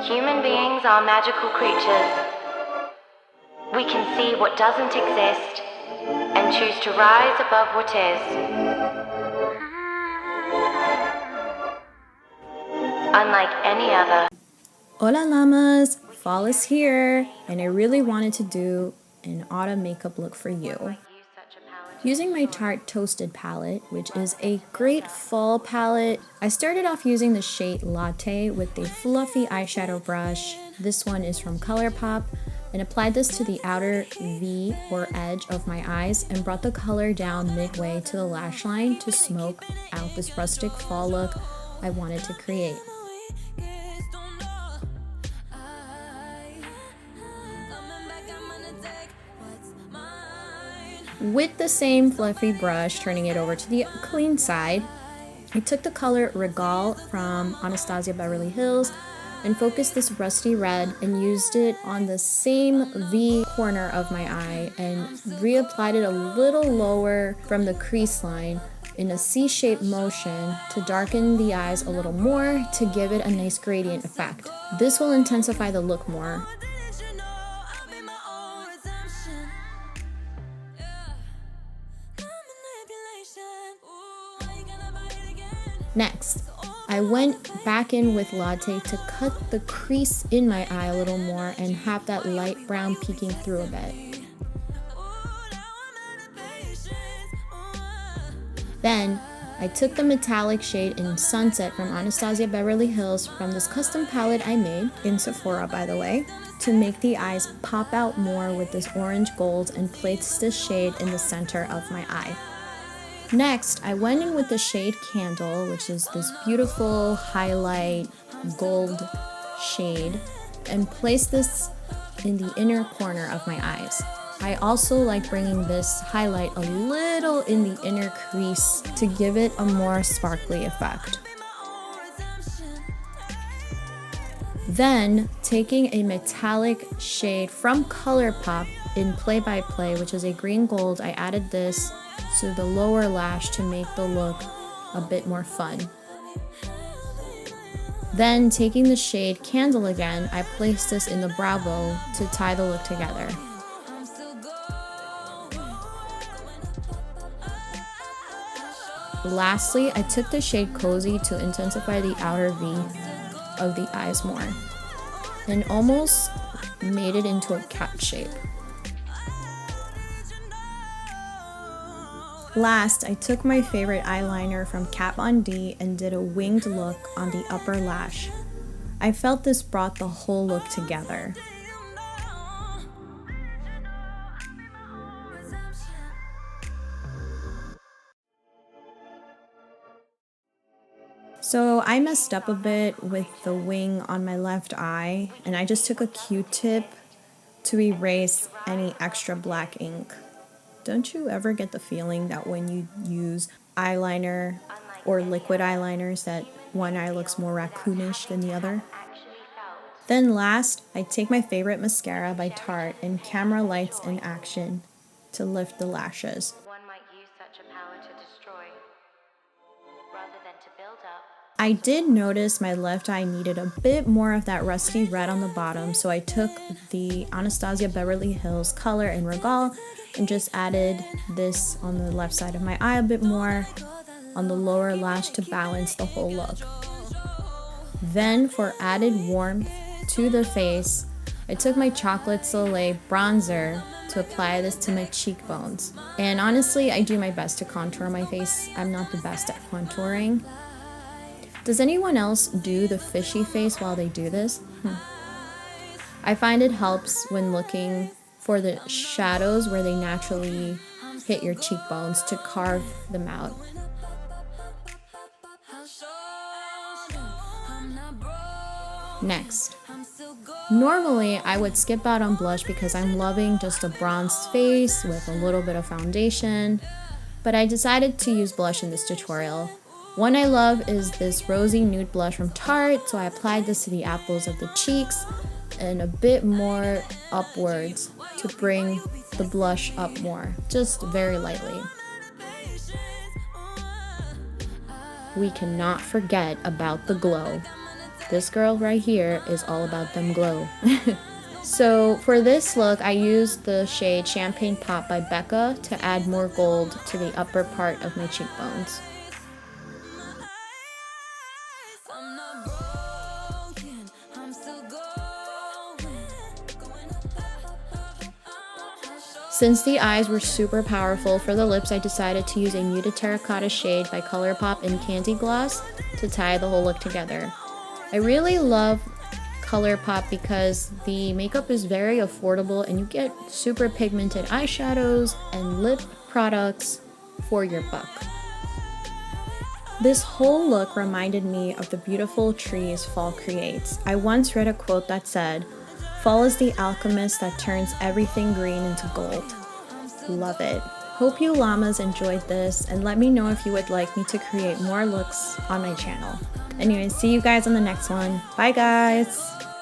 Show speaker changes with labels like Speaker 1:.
Speaker 1: Human beings are magical creatures. We can see what doesn't exist and choose to rise above what is. Unlike any other.
Speaker 2: Hola llamas! Fall is here, and I really wanted to do an autumn makeup look for you. Using my Tarte Toasted palette, which is a great fall palette, I started off using the shade Latte with a fluffy eyeshadow brush. This one is from Colourpop, and applied this to the outer V or edge of my eyes and brought the color down midway to the lash line to smoke out this rustic fall look I wanted to create. With the same fluffy brush, turning it over to the clean side, I took the color Regale from Anastasia Beverly Hills and focused this rusty red and used it on the same V corner of my eye and reapplied it a little lower from the crease line in a C-shaped motion to darken the eyes a little more to give it a nice gradient effect. This will intensify the look more. Next, I went back in with Latte to cut the crease in my eye a little more and have that light brown peeking through a bit. Then, I took the metallic shade in Sunset from Anastasia Beverly Hills from this custom palette I made, in Sephora by the way, to make the eyes pop out more with this orange gold and placed this shade in the center of my eye. Next, I went in with the shade Candle, which is this beautiful highlight gold shade, and placed this in the inner corner of my eyes. I also like bringing this highlight a little in the inner crease to give it a more sparkly effect. Then, taking a metallic shade from Colourpop in Play by Play, which is a green gold, I added this to the lower lash to make the look a bit more fun. Then, taking the shade Candle again, I placed this in the brow bone to tie the look together. Lastly, I took the shade Cozy to intensify the outer V of the eyes more, and almost made it into a cat shape. Last, I took my favorite eyeliner from Kat Von D and did a winged look on the upper lash. I felt this brought the whole look together. So I messed up a bit with the wing on my left eye, and I just took a Q-tip to erase any extra black ink. Don't you ever get the feeling that when you use eyeliner or liquid eyeliners that one eye looks more raccoonish than the other? Then last, I take my favorite mascara by Tarte and Camera Lights in Action to lift the lashes.
Speaker 1: One might use such a palette to destroy, rather than to build up.
Speaker 2: I did notice my left eye needed a bit more of that rusty red on the bottom, so I took the Anastasia Beverly Hills color in Regale and just added this on the left side of my eye a bit more on the lower lash to balance the whole look. Then for added warmth to the face, I took my Chocolate Soleil bronzer to apply this to my cheekbones. And honestly, I do my best to contour my face. I'm not the best at contouring. Does anyone else do the fishy face while they do this? I find it helps when looking for the shadows where they naturally hit your cheekbones to carve them out. Next, normally I would skip out on blush because I'm loving just a bronzed face with a little bit of foundation, but I decided to use blush in this tutorial. One I love is this rosy nude blush from Tarte, so I applied this to the apples of the cheeks and a bit more upwards to bring the blush up more, just very lightly. We cannot forget about the glow. this girl right here is all about them glow. So for this look, I used the shade Champagne Pop by Becca to add more gold to the upper part of my cheekbones. Since the eyes were super powerful for the lips, I decided to use a Nude Terracotta shade by Colourpop in Candy Gloss to tie the whole look together. I really love Colourpop because the makeup is very affordable and you get super pigmented eyeshadows and lip products for your buck. This whole look reminded me of the beautiful trees fall creates. I once read a quote that said, "Fall is the alchemist that turns everything green into gold." Love it. Hope you llamas enjoyed this and let me know if you would like me to create more looks on my channel. Anyway, see you guys on the next one. Bye guys!